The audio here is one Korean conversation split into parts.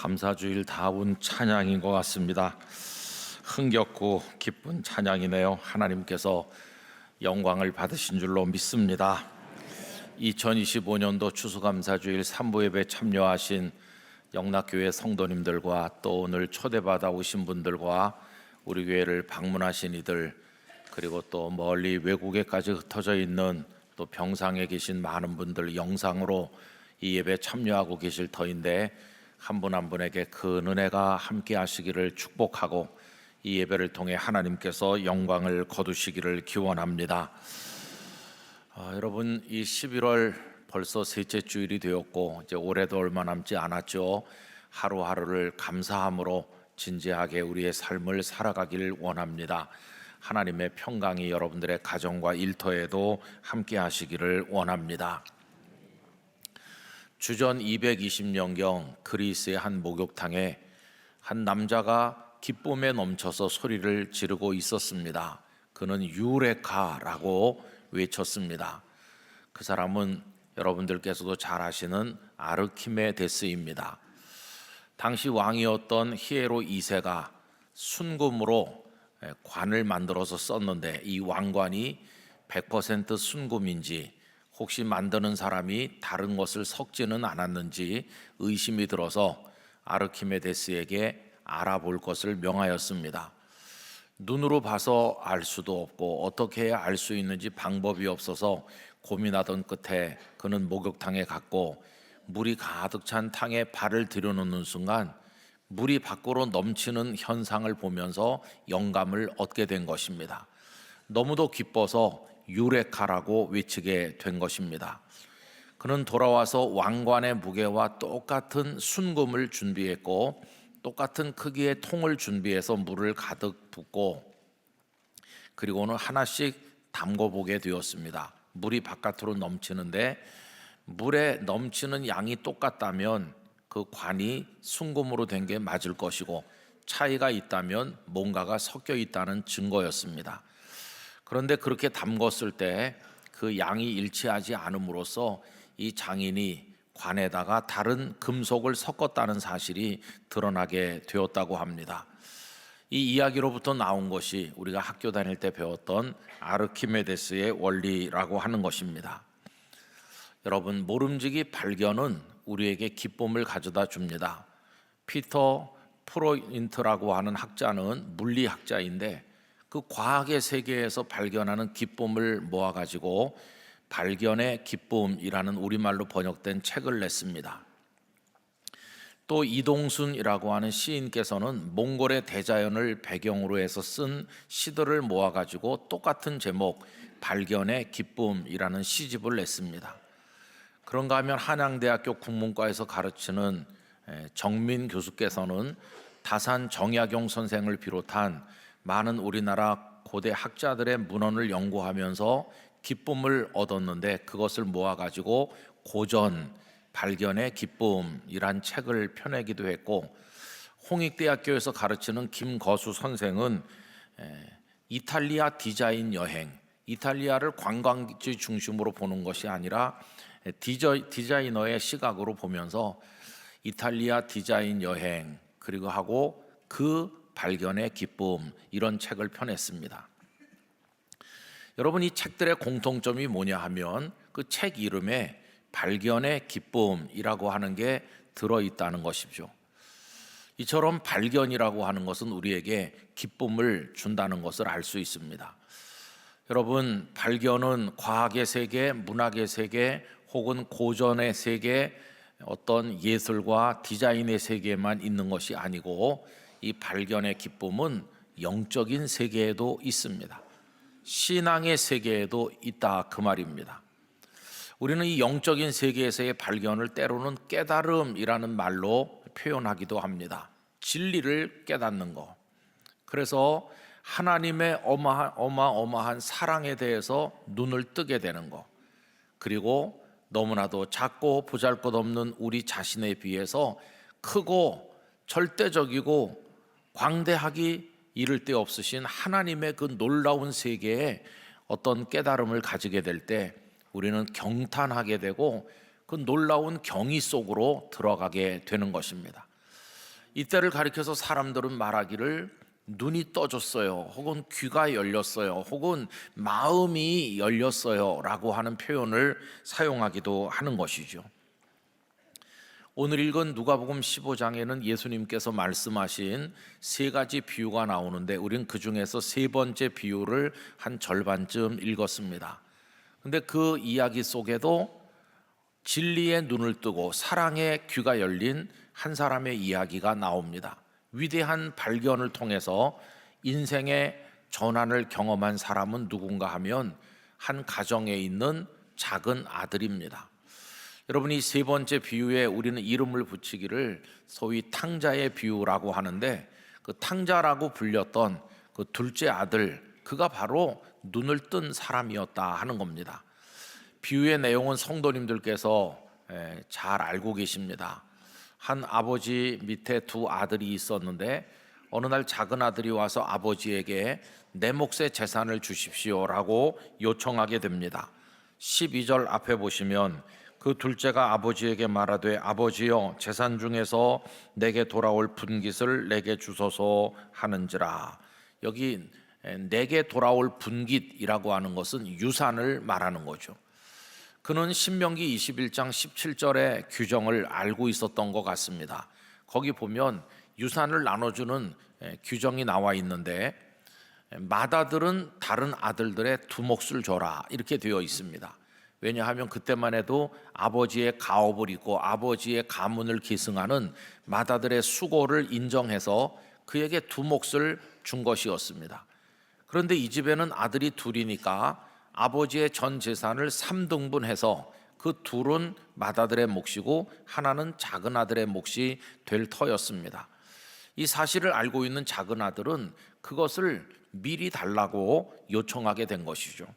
감사주일 다운 찬양인 것 같습니다. 흥겹고 기쁜 찬양이네요. 하나님께서 영광을 받으신 줄로 믿습니다. 2025년도 추수감사주일 3부 예배 참여하신 영락교회 성도님들과 또 오늘 초대받아 오신 분들과 우리 교회를 방문하신 이들, 그리고 또 멀리 외국에까지 흩어져 있는 또 병상에 계신 많은 분들, 영상으로 이 예배에 참여하고 계실 터인데 한 분 한 분에게 큰 은혜가 함께 하시기를 축복하고 이 예배를 통해 하나님께서 영광을 거두시기를 기원합니다. 여러분, 이 11월 벌써 셋째 주일이 되었고 이제 올해도 얼마 남지 않았죠. 하루하루를 감사함으로 진지하게 우리의 삶을 살아가기를 원합니다. 하나님의 평강이 여러분들의 가정과 일터에도 함께 하시기를 원합니다. 주전 220년경 그리스의 한 목욕탕에 한 남자가 기쁨에 넘쳐서 소리를 지르고 있었습니다. 그는 유레카라고 외쳤습니다. 그 사람은 여러분들께서도 잘 아시는 아르키메데스입니다. 당시 왕이었던 히에로 2세가 순금으로 관을 만들어서 썼는데 이 왕관이 100% 순금인지 혹시 만드는 사람이 다른 것을 섞지는 않았는지 의심이 들어서 아르키메데스에게 알아볼 것을 명하였습니다. 눈으로 봐서 알 수도 없고 어떻게 해야 알 수 있는지 방법이 없어서 고민하던 끝에 그는 목욕탕에 갔고 물이 가득 찬 탕에 발을 들여놓는 순간 물이 밖으로 넘치는 현상을 보면서 영감을 얻게 된 것입니다. 너무도 기뻐서 유레카라고 외치게 된 것입니다. 그는 돌아와서 왕관의 무게와 똑같은 순금을 준비했고 똑같은 크기의 통을 준비해서 물을 가득 붓고 그리고는 하나씩 담궈보게 되었습니다. 물이 바깥으로 넘치는데 물에 넘치는 양이 똑같다면 그 관이 순금으로 된 게 맞을 것이고 차이가 있다면 뭔가가 섞여 있다는 증거였습니다. 그런데 그렇게 담궜을 때 그 양이 일치하지 않음으로써 이 장인이 관에다가 다른 금속을 섞었다는 사실이 드러나게 되었다고 합니다. 이 이야기로부터 나온 것이 우리가 학교 다닐 때 배웠던 아르키메데스의 원리라고 하는 것입니다. 여러분, 모름지기 발견은 우리에게 기쁨을 가져다 줍니다. 피터 프로인트라고 하는 학자는 물리학자인데 그 과학의 세계에서 발견하는 기쁨을 모아가지고 발견의 기쁨이라는 우리말로 번역된 책을 냈습니다. 또 이동순이라고 하는 시인께서는 몽골의 대자연을 배경으로 해서 쓴 시들을 모아가지고 똑같은 제목 발견의 기쁨이라는 시집을 냈습니다. 그런가 하면 한양대학교 국문과에서 가르치는 정민 교수께서는 다산 정약용 선생을 비롯한 많은 우리나라 고대 학자들의 문헌을 연구하면서 기쁨을 얻었는데 그것을 모아가지고 고전 발견의 기쁨이란 책을 펴내기도 했고, 홍익대학교에서 가르치는 김거수 선생은 이탈리아 디자인 여행, 이탈리아를 관광지 중심으로 보는 것이 아니라 디자이너의 시각으로 보면서 이탈리아 디자인 여행 그리고 하고 그 발견의 기쁨, 이런 책을 펴냈습니다. 여러분, 이 책들의 공통점이 뭐냐 하면 그 책 이름에 발견의 기쁨이라고 하는 게 들어있다는 것이죠. 이처럼 발견이라고 하는 것은 우리에게 기쁨을 준다는 것을 알 수 있습니다. 여러분, 발견은 과학의 세계, 문학의 세계 혹은 고전의 세계, 어떤 예술과 디자인의 세계에만 있는 것이 아니고 이 발견의 기쁨은 영적인 세계에도 있습니다. 신앙의 세계에도 있다, 그 말입니다. 우리는 이 영적인 세계에서의 발견을 때로는 깨달음이라는 말로 표현하기도 합니다. 진리를 깨닫는 것. 그래서 하나님의 어마어마한 사랑에 대해서 눈을 뜨게 되는 것. 그리고 너무나도 작고 보잘것없는 우리 자신에 비해서 크고 절대적이고 광대하기 이를 데 없으신 하나님의 그 놀라운 세계에 어떤 깨달음을 가지게 될 때 우리는 경탄하게 되고 그 놀라운 경이 속으로 들어가게 되는 것입니다. 이때를 가리켜서 사람들은 말하기를 눈이 떠졌어요, 혹은 귀가 열렸어요, 혹은 마음이 열렸어요 라고 하는 표현을 사용하기도 하는 것이죠. 오늘 읽은 누가복음 15장에는 예수님께서 말씀하신 세 가지 비유가 나오는데 우리는 그 중에서 세 번째 비유를 한 절반쯤 읽었습니다. 근데 그 이야기 속에도 진리의 눈을 뜨고 사랑의 귀가 열린 한 사람의 이야기가 나옵니다. 위대한 발견을 통해서 인생의 전환을 경험한 사람은 누군가 하면 한 가정에 있는 작은 아들입니다. 여러분, 이 세 번째 비유에 우리는 이름을 붙이기를 소위 탕자의 비유라고 하는데, 그 탕자라고 불렸던 그 둘째 아들, 그가 바로 눈을 뜬 사람이었다 하는 겁니다. 비유의 내용은 성도님들께서 잘 알고 계십니다. 한 아버지 밑에 두 아들이 있었는데 어느 날 작은 아들이 와서 아버지에게 내 몫의 재산을 주십시오라고 요청하게 됩니다. 12절 앞에 보시면 그 둘째가 아버지에게 말하되 아버지여, 재산 중에서 내게 돌아올 분깃을 내게 주소서 하는지라. 여기 내게 돌아올 분깃이라고 하는 것은 유산을 말하는 거죠. 그는 신명기 21장 17절의 규정을 알고 있었던 것 같습니다. 거기 보면 유산을 나눠주는 규정이 나와 있는데 맏아들은 다른 아들들의 두 몫을 줘라 이렇게 되어 있습니다. 왜냐하면 그때만 해도 아버지의 가업을 잊고 아버지의 가문을 계승하는 맏아들의 수고를 인정해서 그에게 두 몫을 준 것이었습니다. 그런데 이 집에는 아들이 둘이니까 아버지의 전 재산을 3등분해서 그 둘은 맏아들의 몫이고 하나는 작은 아들의 몫이 될 터였습니다. 이 사실을 알고 있는 작은 아들은 그것을 미리 달라고 요청하게 된 것이죠.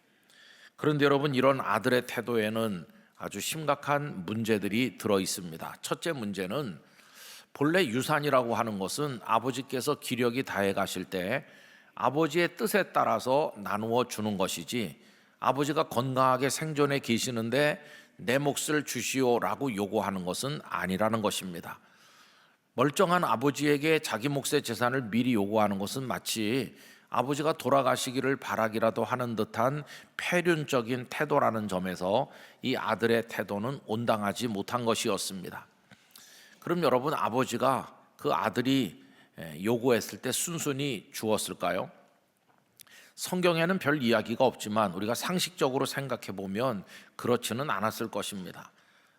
그런데 여러분, 이런 아들의 태도에는 아주 심각한 문제들이 들어 있습니다. 첫째 문제는 본래 유산이라고 하는 것은 아버지께서 기력이 다해 가실 때 아버지의 뜻에 따라서 나누어 주는 것이지, 아버지가 건강하게 생존해 계시는데 내 몫을 주시오라고 요구하는 것은 아니라는 것입니다. 멀쩡한 아버지에게 자기 몫의 재산을 미리 요구하는 것은 마치 아버지가 돌아가시기를 바라기라도 하는 듯한 폐륜적인 태도라는 점에서 이 아들의 태도는 온당하지 못한 것이었습니다. 그럼 여러분, 아버지가 그 아들이 요구했을 때 순순히 주었을까요? 성경에는 별 이야기가 없지만 우리가 상식적으로 생각해 보면 그렇지는 않았을 것입니다.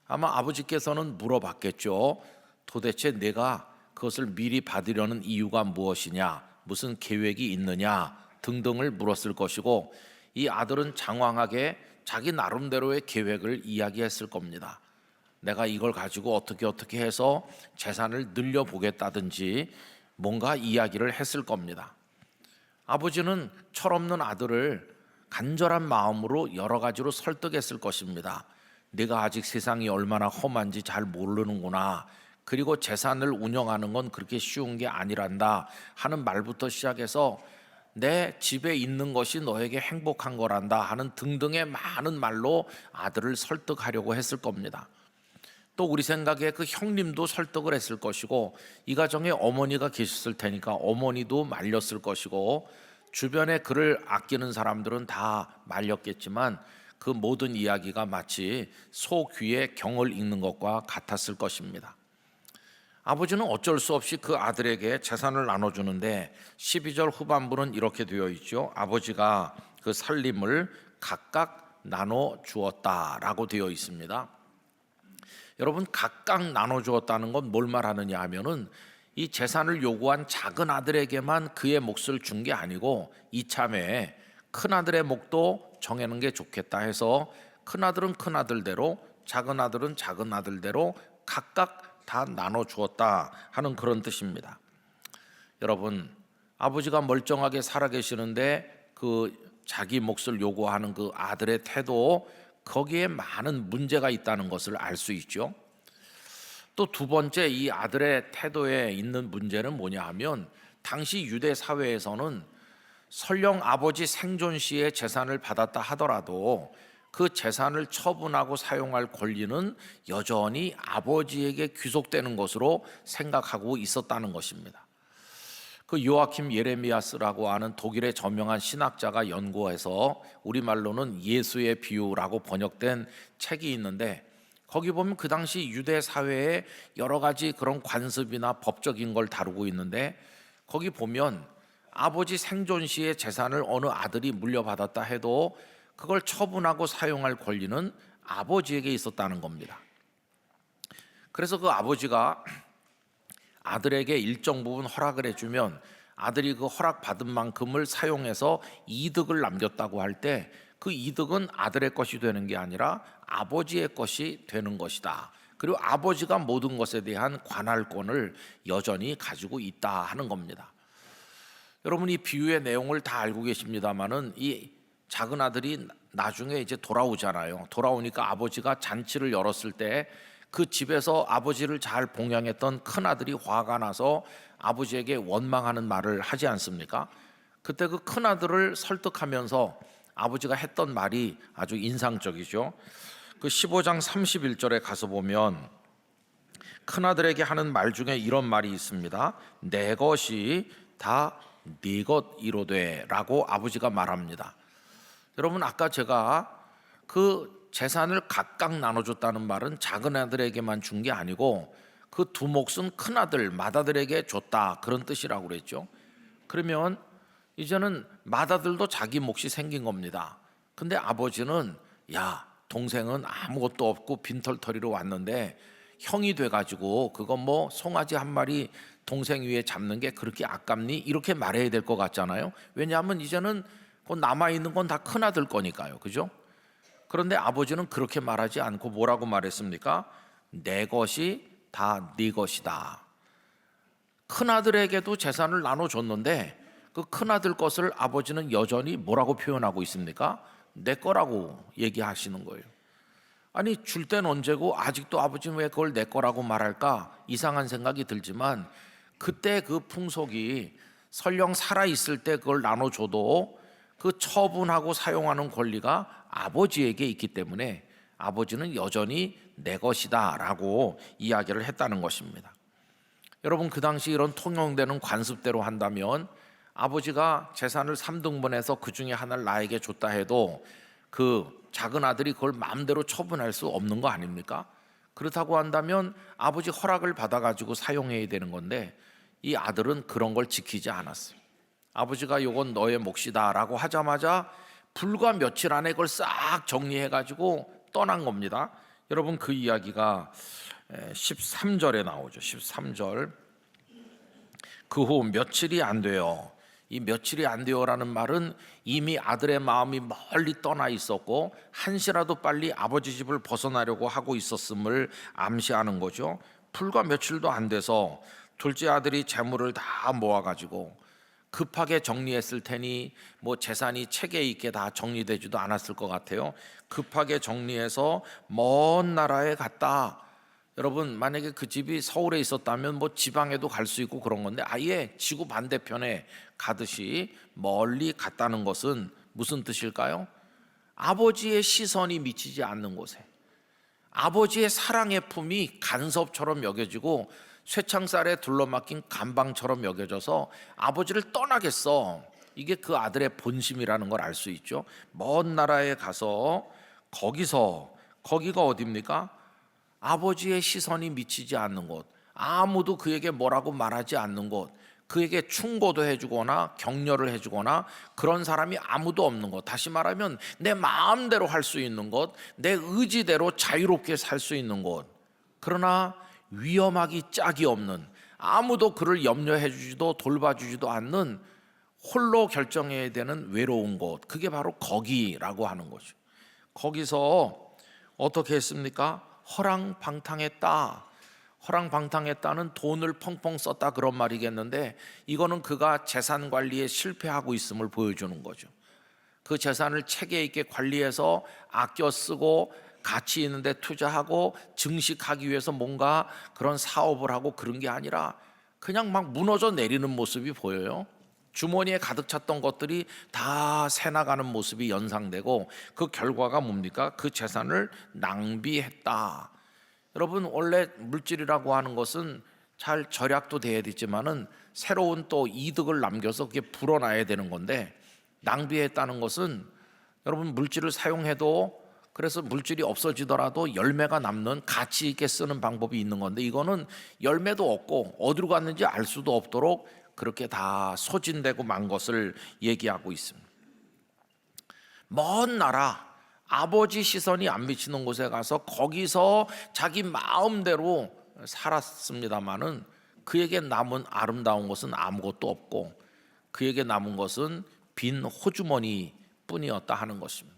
아마 아버지께서는 물어봤겠죠. 도대체 내가 그것을 미리 받으려는 이유가 무엇이냐, 무슨 계획이 있느냐 등등을 물었을 것이고, 이 아들은 장황하게 자기 나름대로의 계획을 이야기했을 겁니다. 내가 이걸 가지고 어떻게 해서 재산을 늘려보겠다든지 뭔가 이야기를 했을 겁니다. 아버지는 철없는 아들을 간절한 마음으로 여러 가지로 설득했을 것입니다. 네가 아직 세상이 얼마나 험한지 잘 모르는구나, 그리고 재산을 운영하는 건 그렇게 쉬운 게 아니란다 하는 말부터 시작해서 내 집에 있는 것이 너에게 행복한 거란다 하는 등등의 많은 말로 아들을 설득하려고 했을 겁니다. 또 우리 생각에 그 형님도 설득을 했을 것이고, 이 가정에 어머니가 계셨을 테니까 어머니도 말렸을 것이고, 주변에 그를 아끼는 사람들은 다 말렸겠지만 그 모든 이야기가 마치 소 귀에 경을 읽는 것과 같았을 것입니다. 아버지는 어쩔 수 없이 그 아들에게 재산을 나눠주는데 12절 후반부는 이렇게 되어 있죠. 아버지가 그 살림을 각각 나눠 주었다라고 되어 있습니다. 여러분, 각각 나눠주었다는 건 뭘 말하느냐 하면은 이 재산을 요구한 작은 아들에게만 그의 몫을 준 게 아니고 이참에 큰 아들의 몫도 정해놓은 게 좋겠다 해서 큰 아들은 큰 아들대로, 작은 아들은 작은 아들대로 각각 다 나눠주었다 하는 그런 뜻입니다. 여러분, 아버지가 멀쩡하게 살아계시는데 그 자기 몫을 요구하는 그 아들의 태도, 거기에 많은 문제가 있다는 것을 알 수 있죠. 또 두 번째, 이 아들의 태도에 있는 문제는 뭐냐 하면, 당시 유대 사회에서는 설령 아버지 생존 시에 재산을 받았다 하더라도 그 재산을 처분하고 사용할 권리는 여전히 아버지에게 귀속되는 것으로 생각하고 있었다는 것입니다. 그 요아킴 예레미야스라고 하는 독일의 저명한 신학자가 연구해서 우리말로는 예수의 비유라고 번역된 책이 있는데, 거기 보면 그 당시 유대 사회의 여러 가지 그런 관습이나 법적인 걸 다루고 있는데, 거기 보면 아버지 생존 시에 재산을 어느 아들이 물려받았다 해도 그걸 처분하고 사용할 권리는 아버지에게 있었다는 겁니다. 그래서 그 아버지가 아들에게 일정 부분 허락을 해주면 아들이 그 허락받은 만큼을 사용해서 이득을 남겼다고 할 때 그 이득은 아들의 것이 되는 게 아니라 아버지의 것이 되는 것이다. 그리고 아버지가 모든 것에 대한 관할권을 여전히 가지고 있다 하는 겁니다. 여러분, 이 비유의 내용을 다 알고 계십니다만은 이 작은 아들이 나중에 이제 돌아오잖아요. 돌아오니까 아버지가 잔치를 열었을 때 그 집에서 아버지를 잘 봉양했던 큰 아들이 화가 나서 아버지에게 원망하는 말을 하지 않습니까? 그때 그 큰 아들을 설득하면서 아버지가 했던 말이 아주 인상적이죠. 그 15장 31절에 가서 보면 큰 아들에게 하는 말 중에 이런 말이 있습니다. 내 것이 다 네 것이로되라고 아버지가 말합니다. 여러분, 아까 제가 그 재산을 각각 나눠줬다는 말은 작은 아들에게만 준 게 아니고 그 두 몫은 큰 아들 맏아들에게 줬다, 그런 뜻이라고 그랬죠. 그러면 이제는 맏아들도 자기 몫이 생긴 겁니다. 근데 아버지는 야, 동생은 아무것도 없고 빈털터리로 왔는데 형이 돼가지고 그거 뭐 송아지 한 마리 동생 위에 잡는 게 그렇게 아깝니? 이렇게 말해야 될 것 같잖아요. 왜냐하면 이제는 남아있는 건 다 큰아들 거니까요. 그죠? 그런데 아버지는 그렇게 말하지 않고 뭐라고 말했습니까? 내 것이 다 네 것이다. 큰아들에게도 재산을 나눠줬는데 그 큰아들 것을 아버지는 여전히 뭐라고 표현하고 있습니까? 내 거라고 얘기하시는 거예요. 아니, 줄 땐 언제고 아직도 아버지는 왜 그걸 내 거라고 말할까? 이상한 생각이 들지만 그때 그 풍속이 설령 살아있을 때 그걸 나눠줘도 그 처분하고 사용하는 권리가 아버지에게 있기 때문에 아버지는 여전히 내 것이다 라고 이야기를 했다는 것입니다. 여러분, 그 당시 이런 통용되는 관습대로 한다면 아버지가 재산을 3등분해서 그 중에 하나를 나에게 줬다 해도 그 작은 아들이 그걸 마음대로 처분할 수 없는 거 아닙니까? 그렇다고 한다면 아버지 허락을 받아가지고 사용해야 되는 건데 이 아들은 그런 걸 지키지 않았어요. 아버지가 요건 너의 몫이다 라고 하자마자 불과 며칠 안에 그걸 싹 정리해가지고 떠난 겁니다. 여러분, 그 이야기가 13절에 나오죠. 13절. 그 후 며칠이 안 돼요. 이 며칠이 안 돼요라는 말은 이미 아들의 마음이 멀리 떠나 있었고 한시라도 빨리 아버지 집을 벗어나려고 하고 있었음을 암시하는 거죠. 불과 며칠도 안 돼서 둘째 아들이 재물을 다 모아가지고 급하게 정리했을 테니 뭐 재산이 체계 있게 다 정리되지도 않았을 것 같아요. 급하게 정리해서 먼 나라에 갔다. 여러분, 만약에 그 집이 서울에 있었다면 뭐 지방에도 갈 수 있고 그런 건데 아예 지구 반대편에 가듯이 멀리 갔다는 것은 무슨 뜻일까요? 아버지의 시선이 미치지 않는 곳에, 아버지의 사랑의 품이 간섭처럼 여겨지고 쇠창살에 둘러막힌 감방처럼 여겨져서 아버지를 떠나겠어. 이게 그 아들의 본심이라는 걸 알 수 있죠. 먼 나라에 가서 거기가 어디입니까? 아버지의 시선이 미치지 않는 곳, 아무도 그에게 뭐라고 말하지 않는 곳, 그에게 충고도 해주거나 격려를 해주거나 그런 사람이 아무도 없는 것, 다시 말하면 내 마음대로 할 수 있는 곳, 내 의지대로 자유롭게 살 수 있는 곳, 그러나 위험하기 짝이 없는, 아무도 그를 염려해 주지도 돌봐주지도 않는 홀로 결정해야 되는 외로운 곳, 그게 바로 거기라고 하는 거죠. 거기서 어떻게 했습니까? 허랑방탕했다. 허랑방탕했다는 돈을 펑펑 썼다 그런 말이겠는데 이거는 그가 재산 관리에 실패하고 있음을 보여주는 거죠. 그 재산을 체계 있게 관리해서 아껴 쓰고 가치 있는 데 투자하고 증식하기 위해서 뭔가 그런 사업을 하고 그런 게 아니라 그냥 막 무너져 내리는 모습이 보여요. 주머니에 가득 찼던 것들이 다 새나가는 모습이 연상되고 그 결과가 뭡니까? 그 재산을 낭비했다. 여러분, 원래 물질이라고 하는 것은 잘 절약도 돼야 되지만은 새로운 또 이득을 남겨서 그게 불어나야 되는 건데, 낭비했다는 것은 여러분 물질을 사용해도 그래서 물질이 없어지더라도 열매가 남는 가치 있게 쓰는 방법이 있는 건데, 이거는 열매도 없고 어디로 갔는지 알 수도 없도록 그렇게 다 소진되고 만 것을 얘기하고 있습니다. 먼 나라, 아버지 시선이 안 미치는 곳에 가서 거기서 자기 마음대로 살았습니다마는 그에게 남은 아름다운 것은 아무것도 없고 그에게 남은 것은 빈 호주머니 뿐이었다 하는 것입니다.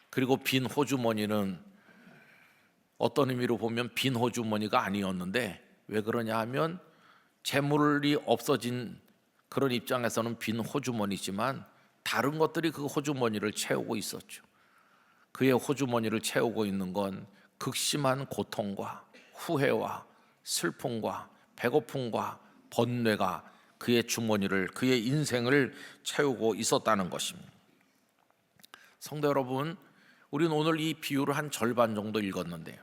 그리고 빈 호주머니는 어떤 의미로 보면 빈 호주머니가 아니었는데, 왜 그러냐 하면 재물이 없어진 그런 입장에서는 빈 호주머니지만 다른 것들이 그 호주머니를 채우고 있었죠. 그의 호주머니를 채우고 있는 건 극심한 고통과 후회와 슬픔과 배고픔과 번뇌가 그의 주머니를, 그의 인생을 채우고 있었다는 것입니다. 성도 여러분, 우리는 오늘 이 비유를 한 절반 정도 읽었는데요,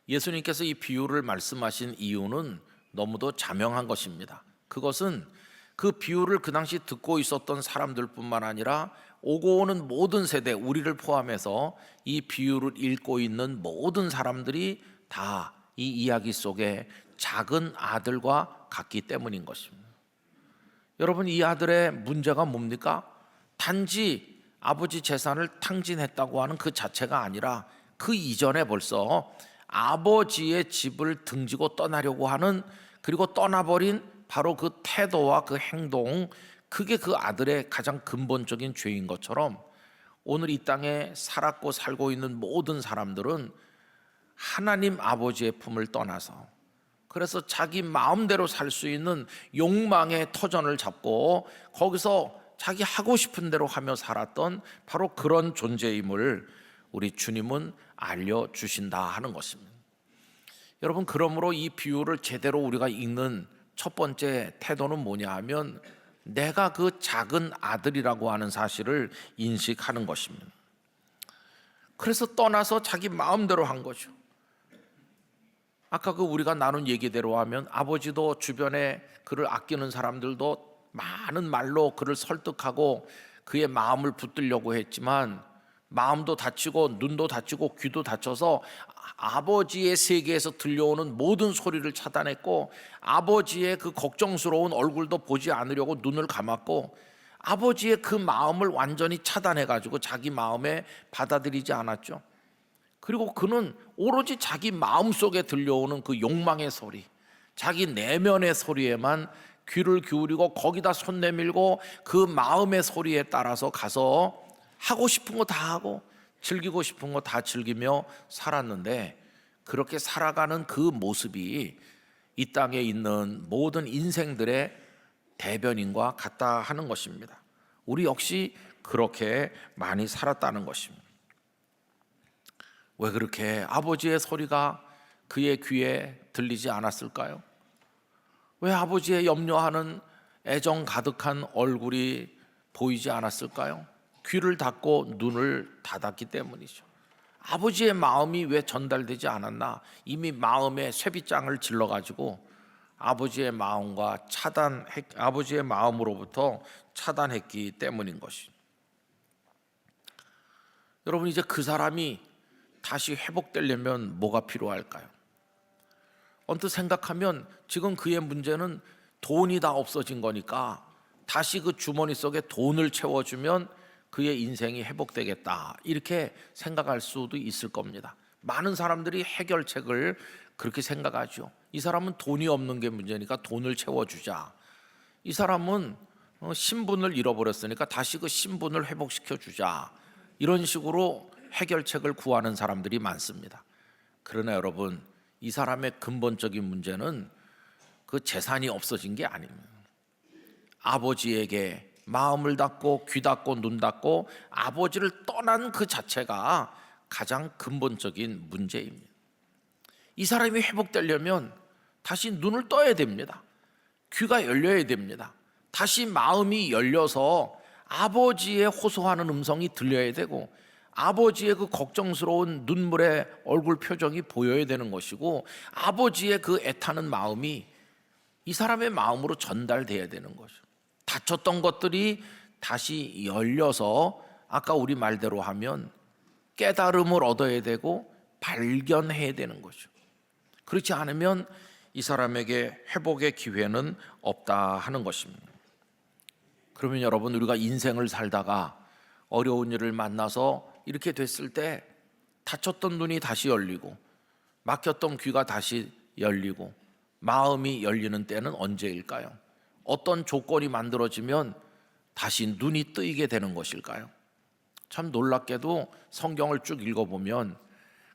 예수님께서 이 비유를 말씀하신 이유는 너무도 자명한 것입니다. 그것은 그 비유를 그 당시 듣고 있었던 사람들뿐만 아니라 오고 오는 모든 세대, 우리를 포함해서 이 비유를 읽고 있는 모든 사람들이 다 이 이야기 속에 작은 아들과 같기 때문인 것입니다. 여러분, 이 아들의 문제가 뭡니까? 단지 아버지 재산을 탕진했다고 하는 그 자체가 아니라 그 이전에 벌써 아버지의 집을 등지고 떠나려고 하는, 그리고 떠나버린 바로 그 태도와 그 행동, 그게 그 아들의 가장 근본적인 죄인 것처럼 오늘 이 땅에 살았고 살고 있는 모든 사람들은 하나님 아버지의 품을 떠나서, 그래서 자기 마음대로 살 수 있는 욕망의 터전을 잡고 거기서 자기 하고 싶은 대로 하며 살았던 바로 그런 존재임을 우리 주님은 알려주신다 하는 것입니다. 여러분, 그러므로 이 비유를 제대로 우리가 읽는 첫 번째 태도는 뭐냐 하면 내가 그 작은 아들이라고 하는 사실을 인식하는 것입니다. 그래서 떠나서 자기 마음대로 한 거죠. 아까 그 우리가 나눈 얘기대로 하면 아버지도 주변에 그를 아끼는 사람들도 많은 말로 그를 설득하고 그의 마음을 붙들려고 했지만 마음도 다치고 눈도 다치고 귀도 다쳐서 아버지의 세계에서 들려오는 모든 소리를 차단했고 아버지의 그 걱정스러운 얼굴도 보지 않으려고 눈을 감았고 아버지의 그 마음을 완전히 차단해가지고 자기 마음에 받아들이지 않았죠. 그리고 그는 오로지 자기 마음속에 들려오는 그 욕망의 소리, 자기 내면의 소리에만 귀를 기울이고 거기다 손 내밀고 그 마음의 소리에 따라서 가서 하고 싶은 거 다 하고 즐기고 싶은 거 다 즐기며 살았는데, 그렇게 살아가는 그 모습이 이 땅에 있는 모든 인생들의 대변인과 같다 하는 것입니다. 우리 역시 그렇게 많이 살았다는 것입니다. 왜 그렇게 아버지의 소리가 그의 귀에 들리지 않았을까요? 왜 아버지의 염려하는 애정 가득한 얼굴이 보이지 않았을까요? 귀를 닫고 눈을 닫았기 때문이죠. 아버지의 마음이 왜 전달되지 않았나? 이미 마음에 쇠빗장을 질러가지고 아버지의 마음으로부터 차단했기 때문인 것이죠. 여러분, 이제 그 사람이 다시 회복되려면 뭐가 필요할까요? 언뜻 생각하면 지금 그의 문제는 돈이 다 없어진 거니까 다시 그 주머니 속에 돈을 채워주면 그의 인생이 회복되겠다, 이렇게 생각할 수도 있을 겁니다. 많은 사람들이 해결책을 그렇게 생각하죠. 이 사람은 돈이 없는 게 문제니까 돈을 채워주자. 이 사람은 신분을 잃어버렸으니까 다시 그 신분을 회복시켜 주자. 이런 식으로 해결책을 구하는 사람들이 많습니다. 그러나 여러분, 이 사람의 근본적인 문제는 그 재산이 없어진 게 아닙니다. 아버지에게 마음을 닫고 귀 닫고 눈 닫고 아버지를 떠난 그 자체가 가장 근본적인 문제입니다. 이 사람이 회복되려면 다시 눈을 떠야 됩니다. 귀가 열려야 됩니다. 다시 마음이 열려서 아버지의 호소하는 음성이 들려야 되고 아버지의 그 걱정스러운 눈물의 얼굴 표정이 보여야 되는 것이고 아버지의 그 애타는 마음이 이 사람의 마음으로 전달돼야 되는 거죠. 다쳤던 것들이 다시 열려서 아까 우리 말대로 하면 깨달음을 얻어야 되고 발견해야 되는 거죠. 그렇지 않으면 이 사람에게 회복의 기회는 없다 하는 것입니다. 그러면 여러분, 우리가 인생을 살다가 어려운 일을 만나서 이렇게 됐을 때 다쳤던 눈이 다시 열리고 막혔던 귀가 다시 열리고 마음이 열리는 때는 언제일까요? 어떤 조건이 만들어지면 다시 눈이 뜨이게 되는 것일까요? 참 놀랍게도 성경을 쭉 읽어보면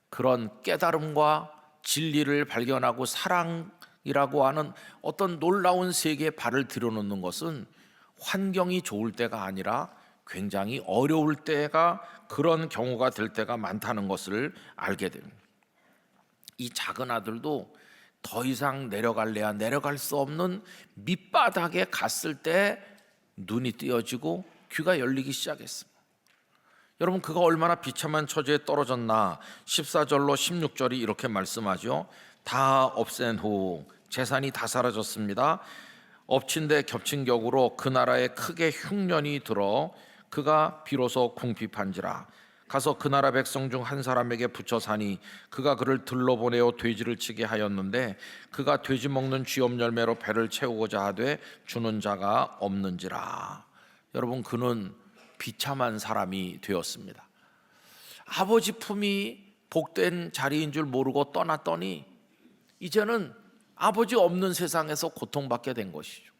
그런 깨달음과 진리를 발견하고 사랑이라고 하는 어떤 놀라운 세계에 발을 들여놓는 것은 환경이 좋을 때가 아니라 굉장히 어려울 때가 그런 경우가 될 때가 많다는 것을 알게 됩니다. 이 작은 아들도 더 이상 내려갈래야 내려갈 수 없는 밑바닥에 갔을 때 눈이 띄어지고 귀가 열리기 시작했습니다. 여러분, 그가 얼마나 비참한 처지에 떨어졌나. 14절로 16절이 이렇게 말씀하죠. 다 없앤 후 재산이 다 사라졌습니다. 엎친 데 겹친 격으로 그 나라에 크게 흉년이 들어 그가 비로소 궁핍한지라. 가서 그 나라 백성 중 한 사람에게 붙여 사니 그가 그를 들러보내어 돼지를 치게 하였는데 그가 돼지 먹는 쥐엄 열매로 배를 채우고자 하되 주는 자가 없는지라. 여러분, 그는 비참한 사람이 되었습니다. 아버지 품이 복된 자리인 줄 모르고 떠났더니 이제는 아버지 없는 세상에서 고통받게 된 것이죠.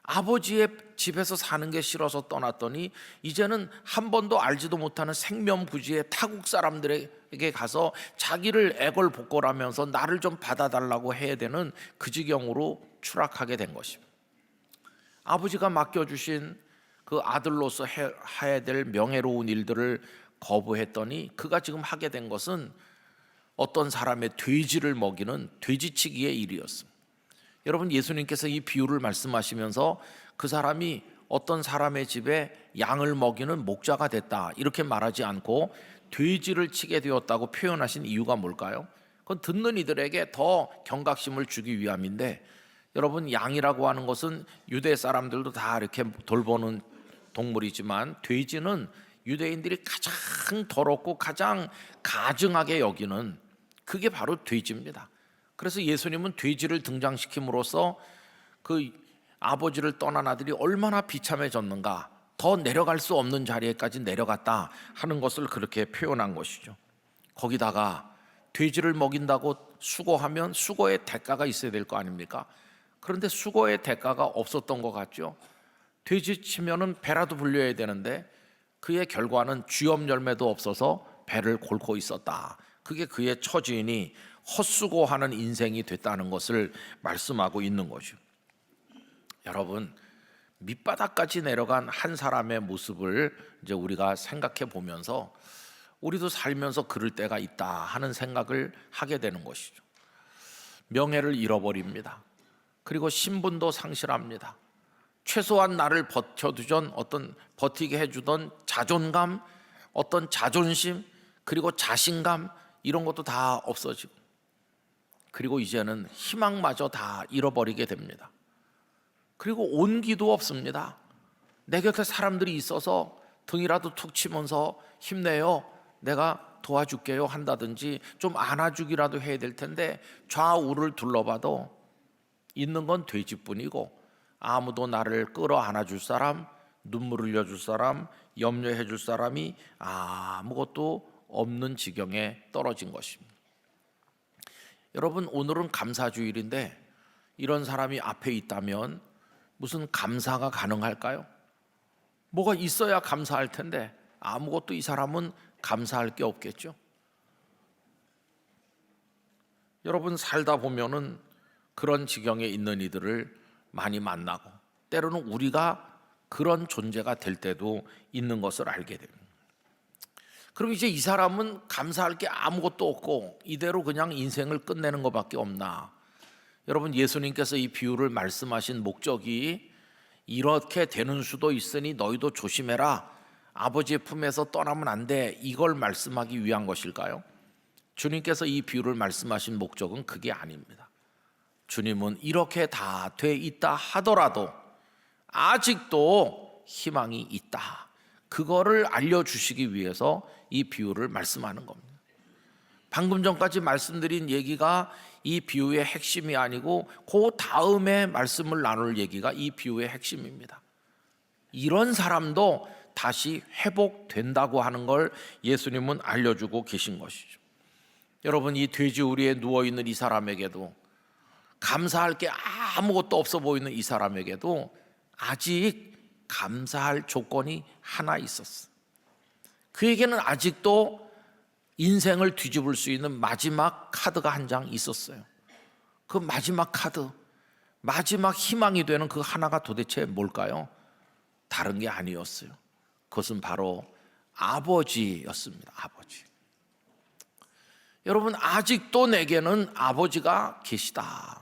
아버지의 집에서 사는 게 싫어서 떠났더니 이제는 한 번도 알지도 못하는 생면부지의 타국 사람들에게 가서 자기를 애걸복걸하면서 나를 좀 받아달라고 해야 되는 그 지경으로 추락하게 된 것입니다. 아버지가 맡겨주신 그 아들로서 해야 될 명예로운 일들을 거부했더니 그가 지금 하게 된 것은 어떤 사람의 돼지를 먹이는 돼지치기의 일이었습니다. 여러분, 예수님께서 이 비유를 말씀하시면서 그 사람이 어떤 사람의 집에 양을 먹이는 목자가 됐다 이렇게 말하지 않고 돼지를 치게 되었다고 표현하신 이유가 뭘까요? 그건 듣는 이들에게 더 경각심을 주기 위함인데, 여러분, 양이라고 하는 것은 유대 사람들도 다 이렇게 돌보는 동물이지만 돼지는 유대인들이 가장 더럽고 가장 가증하게 여기는 그게 바로 돼지입니다. 그래서 예수님은 돼지를 등장시킴으로써 그 아버지를 떠난 아들이 얼마나 비참해졌는가, 더 내려갈 수 없는 자리에까지 내려갔다 하는 것을 그렇게 표현한 것이죠. 거기다가 돼지를 먹인다고 수고하면 수고의 대가가 있어야 될 거 아닙니까? 그런데 수고의 대가가 없었던 것 같죠. 돼지 치면은 배라도 불려야 되는데 그의 결과는 쥐엄 열매도 없어서 배를 곪고 있었다. 그게 그의 처지이니 헛수고하는 인생이 됐다는 것을 말씀하고 있는 거죠. 여러분, 밑바닥까지 내려간 한 사람의 모습을 이제 우리가 생각해 보면서 우리도 살면서 그럴 때가 있다 하는 생각을 하게 되는 것이죠. 명예를 잃어버립니다. 그리고 신분도 상실합니다. 최소한 나를 버텨두던 어떤 버티게 해주던 자존감, 어떤 자존심, 그리고 자신감, 이런 것도 다 없어지고, 그리고 이제는 희망마저 다 잃어버리게 됩니다. 그리고 온기도 없습니다. 내 곁에 사람들이 있어서 등이라도 툭 치면서 힘내요, 내가 도와줄게요 한다든지 좀 안아주기라도 해야 될 텐데 좌우를 둘러봐도 있는 건 돼지뿐이고 아무도 나를 끌어 안아줄 사람, 눈물 흘려줄 사람, 염려해 줄 사람이 아무것도 없는 지경에 떨어진 것입니다. 여러분, 오늘은 감사주일인데 이런 사람이 앞에 있다면 무슨 감사가 가능할까요? 뭐가 있어야 감사할 텐데 아무것도 이 사람은 감사할 게 없겠죠. 여러분, 살다 보면은 그런 지경에 있는 이들을 많이 만나고 때로는 우리가 그런 존재가 될 때도 있는 것을 알게 됩니다. 그럼 이제 이 사람은 감사할 게 아무것도 없고 이대로 그냥 인생을 끝내는 것밖에 없나? 여러분, 예수님께서 이 비유를 말씀하신 목적이 이렇게 되는 수도 있으니 너희도 조심해라. 아버지의 품에서 떠나면 안 돼. 이걸 말씀하기 위한 것일까요? 주님께서 이 비유를 말씀하신 목적은 그게 아닙니다. 주님은 이렇게 다 돼 있다 하더라도 아직도 희망이 있다, 그거를 알려주시기 위해서 이 비유를 말씀하는 겁니다. 방금 전까지 말씀드린 얘기가 이 비유의 핵심이 아니고 그 다음에 말씀을 나눌 얘기가 이 비유의 핵심입니다. 이런 사람도 다시 회복된다고 하는 걸 예수님은 알려주고 계신 것이죠. 여러분, 이 돼지우리에 누워있는 이 사람에게도, 감사할 게 아무것도 없어 보이는 이 사람에게도 아직 감사할 조건이 하나 있었어. 그에게는 아직도 인생을 뒤집을 수 있는 마지막 카드가 한 장 있었어요. 그 마지막 카드, 마지막 희망이 되는 그 하나가 도대체 뭘까요? 다른 게 아니었어요. 그것은 바로 아버지였습니다. 아버지. 여러분, 아직도 내게는 아버지가 계시다,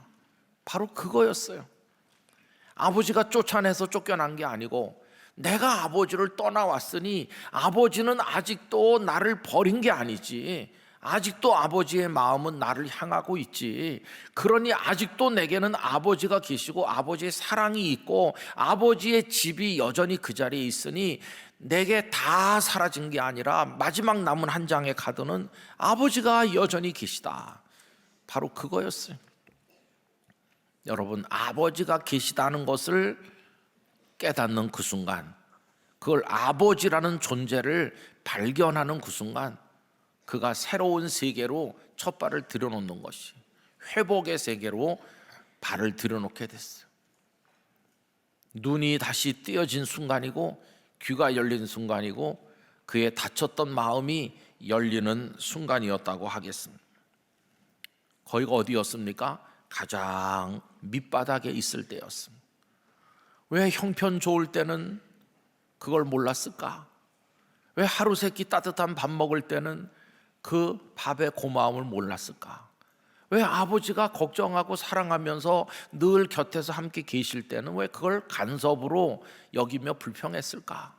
바로 그거였어요. 아버지가 쫓아내서 쫓겨난 게 아니고 내가 아버지를 떠나왔으니 아버지는 아직도 나를 버린 게 아니지, 아직도 아버지의 마음은 나를 향하고 있지. 그러니 아직도 내게는 아버지가 계시고 아버지의 사랑이 있고 아버지의 집이 여전히 그 자리에 있으니 내게 다 사라진 게 아니라 마지막 남은 한 장의 카드는 아버지가 여전히 계시다, 바로 그거였어요. 여러분, 아버지가 계시다는 것을 깨닫는 그 순간, 그걸 아버지라는 존재를 발견하는 그 순간, 그가 새로운 세계로 첫 발을 들여놓는 것이, 회복의 세계로 발을 들여놓게 됐어요. 눈이 다시 띄어진 순간이고 귀가 열린 순간이고 그의 닫혔던 마음이 열리는 순간이었다고 하겠습니다. 거기가 어디였습니까? 가장 밑바닥에 있을 때였습니다. 왜 형편 좋을 때는 그걸 몰랐을까? 왜 하루 세끼 따뜻한 밥 먹을 때는 그 밥의 고마움을 몰랐을까? 왜 아버지가 걱정하고 사랑하면서 늘 곁에서 함께 계실 때는 왜 그걸 간섭으로 여기며 불평했을까?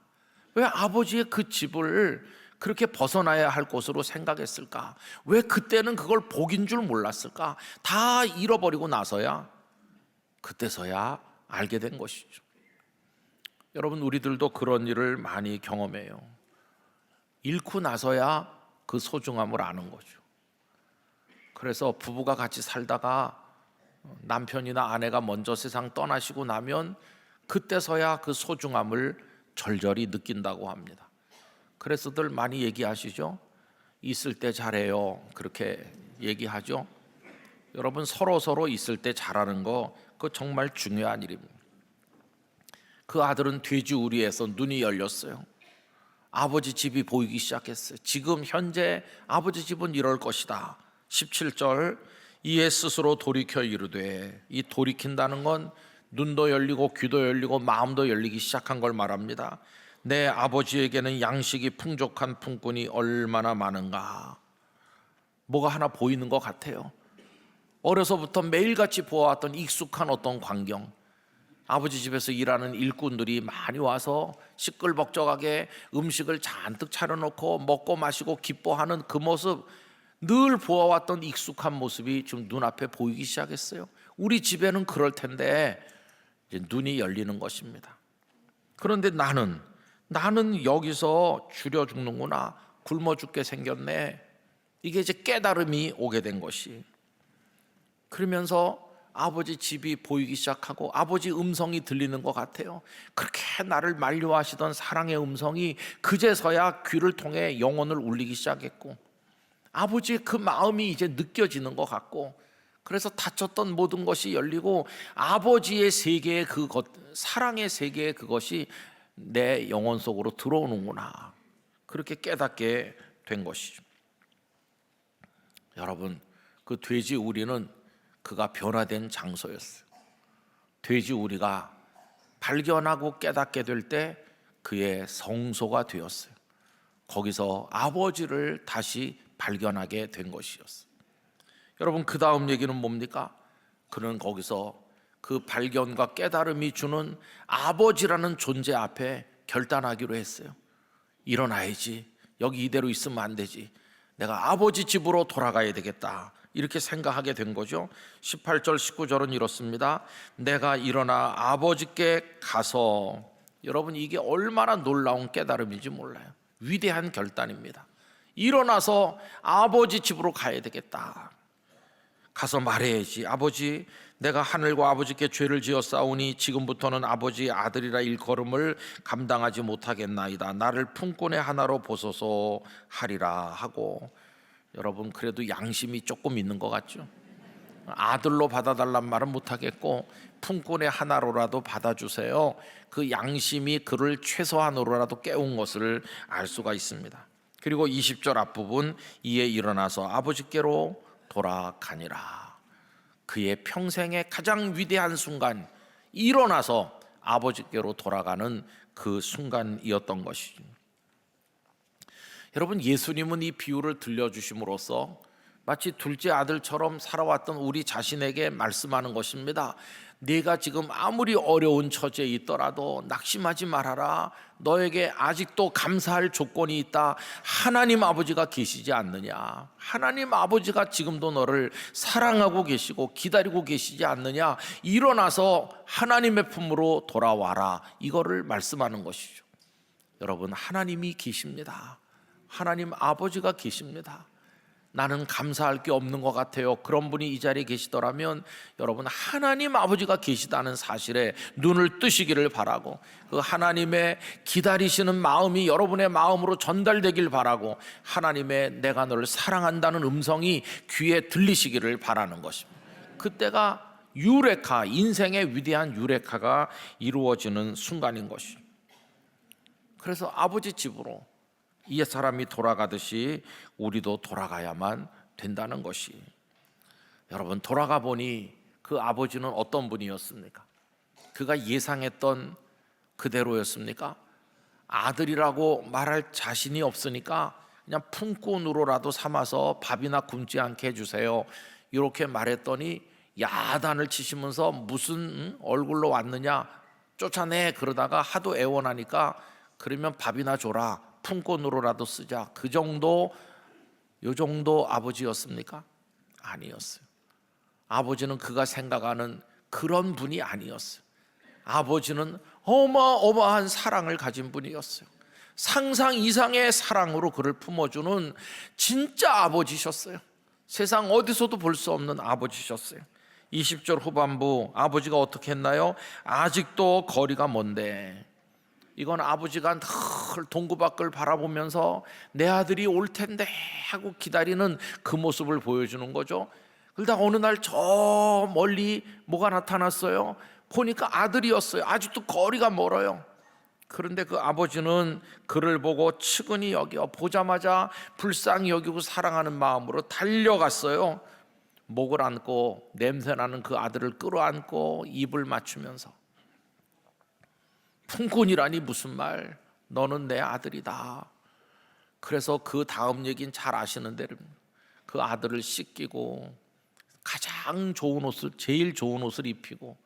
왜 아버지의 그 집을 그렇게 벗어나야 할 곳으로 생각했을까? 왜 그때는 그걸 복인 줄 몰랐을까? 다 잃어버리고 나서야, 그때서야 알게 된 것이죠. 여러분, 우리들도 그런 일을 많이 경험해요. 잃고 나서야 그 소중함을 아는 거죠. 그래서 부부가 같이 살다가 남편이나 아내가 먼저 세상 떠나시고 나면 그때서야 그 소중함을 절절히 느낀다고 합니다. 그래서들 많이 얘기하시죠. 있을 때 잘해요, 그렇게 얘기하죠. 여러분, 서로 있을 때 잘하는 거, 그거 정말 중요한 일입니다. 그 아들은 돼지우리에서 눈이 열렸어요. 아버지 집이 보이기 시작했어요. 지금 현재 아버지 집은 이럴 것이다. 17절, 이에 스스로 돌이켜 이르되, 이 돌이킨다는 건 눈도 열리고 귀도 열리고 마음도 열리기 시작한 걸 말합니다. 내 아버지에게는 양식이 풍족한 품꾼이 얼마나 많은가. 뭐가 하나 보이는 것 같아요. 어려서부터 매일같이 보아왔던 익숙한 어떤 광경, 아버지 집에서 일하는 일꾼들이 많이 와서 시끌벅적하게 음식을 잔뜩 차려놓고 먹고 마시고 기뻐하는 그 모습, 늘 보아왔던 익숙한 모습이 지금 눈앞에 보이기 시작했어요. 우리 집에는 그럴 텐데 이제 눈이 열리는 것입니다. 그런데 나는 여기서 줄여 죽는구나, 굶어 죽게 생겼네. 이게 이제 깨달음이 오게 된 것이, 그러면서 아버지 집이 보이기 시작하고 아버지 음성이 들리는 것 같아요. 그렇게 나를 만류하시던 사랑의 음성이 그제서야 귀를 통해 영혼을 울리기 시작했고 아버지의 그 마음이 이제 느껴지는 것 같고, 그래서 닫혔던 모든 것이 열리고 아버지의 세계의 그것, 사랑의 세계의 그것이 내 영혼 속으로 들어오는구나, 그렇게 깨닫게 된 것이죠. 여러분, 그 돼지 우리는 그가 변화된 장소였어요. 돼지 우리가 발견하고 깨닫게 될 때 그의 성소가 되었어요. 거기서 아버지를 다시 발견하게 된 것이었어요. 여러분, 그 다음 얘기는 뭡니까? 그는 거기서 그 발견과 깨달음이 주는 아버지라는 존재 앞에 결단하기로 했어요. 일어나야지. 여기 이대로 있으면 안 되지. 내가 아버지 집으로 돌아가야 되겠다. 이렇게 생각하게 된 거죠. 18절 19절은 이렇습니다. 내가 일어나 아버지께 가서, 여러분 이게 얼마나 놀라운 깨달음인지 몰라요. 위대한 결단입니다. 일어나서 아버지 집으로 가야 되겠다. 가서 말해야지. 아버지, 내가 하늘과 아버지께 죄를 지었사오니 지금부터는 아버지의 아들이라 일컬음을 감당하지 못하겠나이다. 나를 품꾼의 하나로 보소서 하리라 하고. 여러분 그래도 양심이 조금 있는 것 같죠? 아들로 받아달란 말은 못하겠고 품꾼의 하나로라도 받아주세요. 그 양심이 그를 최소한으로라도 깨운 것을 알 수가 있습니다. 그리고 20절 앞부분, 이에 일어나서 아버지께로 돌아가니라. 그의 평생의 가장 위대한 순간, 일어나서 아버지께로 돌아가는 그 순간이었던 것이죠. 여러분, 예수님은 이 비유를 들려주심으로써 마치 둘째 아들처럼 살아왔던 우리 자신에게 말씀하는 것입니다. 네가 지금 아무리 어려운 처지에 있더라도 낙심하지 말아라. 너에게 아직도 감사할 조건이 있다. 하나님 아버지가 계시지 않느냐. 하나님 아버지가 지금도 너를 사랑하고 계시고 기다리고 계시지 않느냐. 일어나서 하나님의 품으로 돌아와라. 이거를 말씀하는 것이죠. 여러분, 하나님이 계십니다. 하나님 아버지가 계십니다. 나는 감사할 게 없는 것 같아요. 그런 분이 이 자리에 계시더라면 여러분, 하나님 아버지가 계시다는 사실에 눈을 뜨시기를 바라고, 그 하나님의 기다리시는 마음이 여러분의 마음으로 전달되길 바라고, 하나님의 내가 너를 사랑한다는 음성이 귀에 들리시기를 바라는 것입니다. 그때가 유레카, 인생의 위대한 유레카가 이루어지는 순간인 것이죠. 그래서 아버지 집으로 이 사람이 돌아가듯이 우리도 돌아가야만 된다는 것이, 여러분 돌아가 보니 그 아버지는 어떤 분이었습니까? 그가 예상했던 그대로였습니까? 아들이라고 말할 자신이 없으니까 그냥 품꾼으로라도 삼아서 밥이나 굶지 않게 해주세요, 이렇게 말했더니 야단을 치시면서 무슨 얼굴로 왔느냐 쫓아내. 그러다가 하도 애원하니까 그러면 밥이나 줘라, 품꾼으로라도 쓰자. 그 정도, 요 정도 아버지였습니까? 아니었어요. 아버지는 그가 생각하는 그런 분이 아니었어요. 아버지는 어마어마한 사랑을 가진 분이었어요. 상상 이상의 사랑으로 그를 품어주는 진짜 아버지셨어요. 세상 어디서도 볼 수 없는 아버지셨어요. 20절 후반부, 아버지가 어떻게 했나요? 아직도 거리가 먼데. 이건 아버지가 늘 동구 밖을 바라보면서 내 아들이 올 텐데 하고 기다리는 그 모습을 보여주는 거죠. 그러다 어느 날 저 멀리 뭐가 나타났어요. 보니까 아들이었어요. 아직도 거리가 멀어요. 그런데 그 아버지는 그를 보고 측은히 여겨, 보자마자 불쌍히 여기고 사랑하는 마음으로 달려갔어요. 목을 안고 냄새나는 그 아들을 끌어안고 입을 맞추면서, 품꾼이라니 무슨 말, 너는 내 아들이다. 그래서 그 다음 얘기는 잘 아시는데, 그 아들을 씻기고 가장 좋은 옷을, 제일 좋은 옷을 입히고,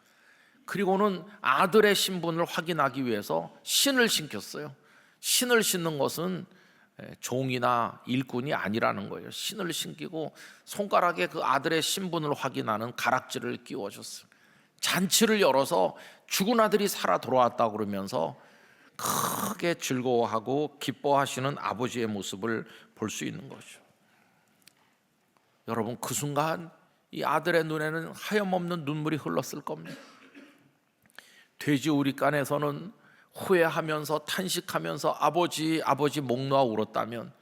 그리고는 아들의 신분을 확인하기 위해서 신을 신겼어요. 신을 신는 것은 종이나 일꾼이 아니라는 거예요. 신을 신기고 손가락에 그 아들의 신분을 확인하는 가락지를 끼워줬어요. 잔치를 열어서 죽은 아들이 살아 돌아왔다고 그러면서 크게 즐거워하고 기뻐하시는 아버지의 모습을 볼 수 있는 거죠. 여러분, 그 순간 이 아들의 눈에는 하염없는 눈물이 흘렀을 겁니다. 돼지 우리간에서는 후회하면서 탄식하면서 아버지 아버지 목 놓아 울었다면,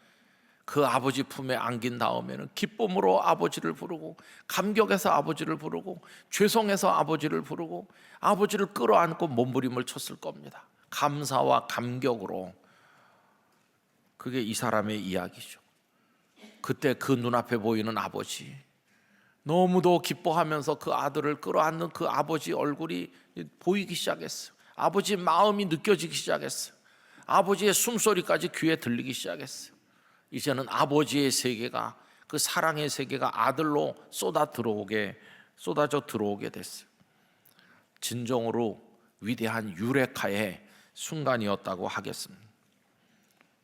그 아버지 품에 안긴 다음에는 기쁨으로 아버지를 부르고, 감격해서 아버지를 부르고, 죄송해서 아버지를 부르고, 아버지를 끌어안고 몸부림을 쳤을 겁니다. 감사와 감격으로. 그게 이 사람의 이야기죠. 그때 그 눈앞에 보이는 아버지, 너무도 기뻐하면서 그 아들을 끌어안는 그 아버지 얼굴이 보이기 시작했어요. 아버지 마음이 느껴지기 시작했어요. 아버지의 숨소리까지 귀에 들리기 시작했어요. 이제는 아버지의 세계가, 그 사랑의 세계가 아들로 쏟아져 들어오게 됐어요. 진정으로 위대한 유레카의 순간이었다고 하겠습니다.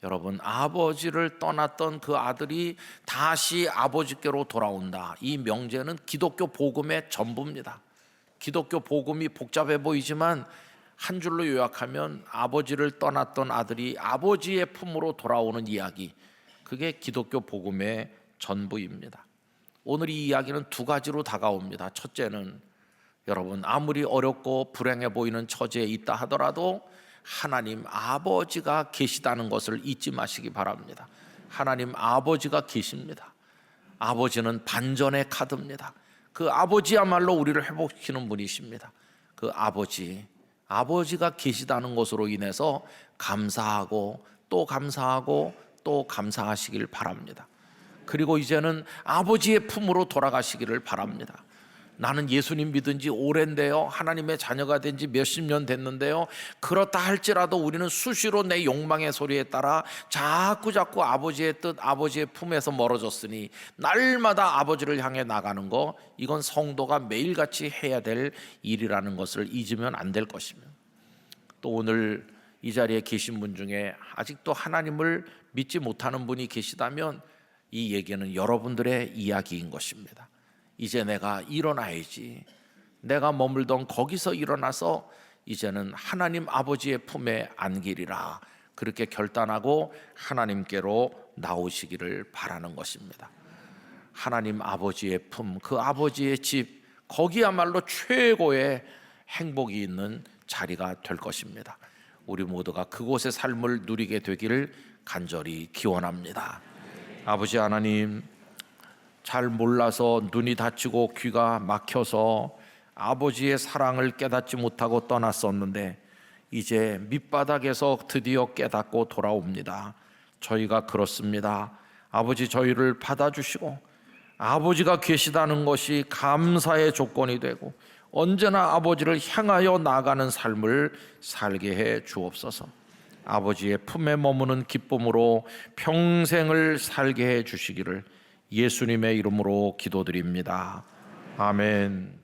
여러분, 아버지를 떠났던 그 아들이 다시 아버지께로 돌아온다. 이 명제는 기독교 복음의 전부입니다. 기독교 복음이 복잡해 보이지만 한 줄로 요약하면 아버지를 떠났던 아들이 아버지의 품으로 돌아오는 이야기, 그게 기독교 복음의 전부입니다. 오늘 이 이야기는 두 가지로 다가옵니다. 첫째는 여러분, 아무리 어렵고 불행해 보이는 처지에 있다 하더라도 하나님 아버지가 계시다는 것을 잊지 마시기 바랍니다. 하나님 아버지가 계십니다. 아버지는 반전의 카드입니다. 그 아버지야말로 우리를 회복시키는 분이십니다. 그 아버지가 계시다는 것으로 인해서 감사하고 또 감사하고 또 감사하시길 바랍니다. 그리고 이제는 아버지의 품으로 돌아가시기를 바랍니다. 나는 예수님 믿은 지 오랜데요, 하나님의 자녀가 된 지 몇십 년 됐는데요, 그렇다 할지라도 우리는 수시로 내 욕망의 소리에 따라 자꾸 아버지의 뜻, 아버지의 품에서 멀어졌으니 날마다 아버지를 향해 나가는 거, 이건 성도가 매일같이 해야 될 일이라는 것을 잊으면 안 될 것입니다. 또 오늘 이 자리에 계신 분 중에 아직도 하나님을 믿지 못하는 분이 계시다면 이 얘기는 여러분들의 이야기인 것입니다. 이제 내가 일어나야지, 내가 머물던 거기서 일어나서 이제는 하나님 아버지의 품에 안기리라, 그렇게 결단하고 하나님께로 나오시기를 바라는 것입니다. 하나님 아버지의 품, 그 아버지의 집, 거기야말로 최고의 행복이 있는 자리가 될 것입니다. 우리 모두가 그곳의 삶을 누리게 되기를 간절히 기원합니다. 아버지 하나님, 잘 몰라서 눈이 닫히고 귀가 막혀서 아버지의 사랑을 깨닫지 못하고 떠났었는데 이제 밑바닥에서 드디어 깨닫고 돌아옵니다. 저희가 그렇습니다. 아버지, 저희를 받아주시고 아버지가 계시다는 것이 감사의 조건이 되고 언제나 아버지를 향하여 나아가는 삶을 살게 해 주옵소서. 아버지의 품에 머무는 기쁨으로 평생을 살게 해 주시기를 예수님의 이름으로 기도드립니다. 아멘.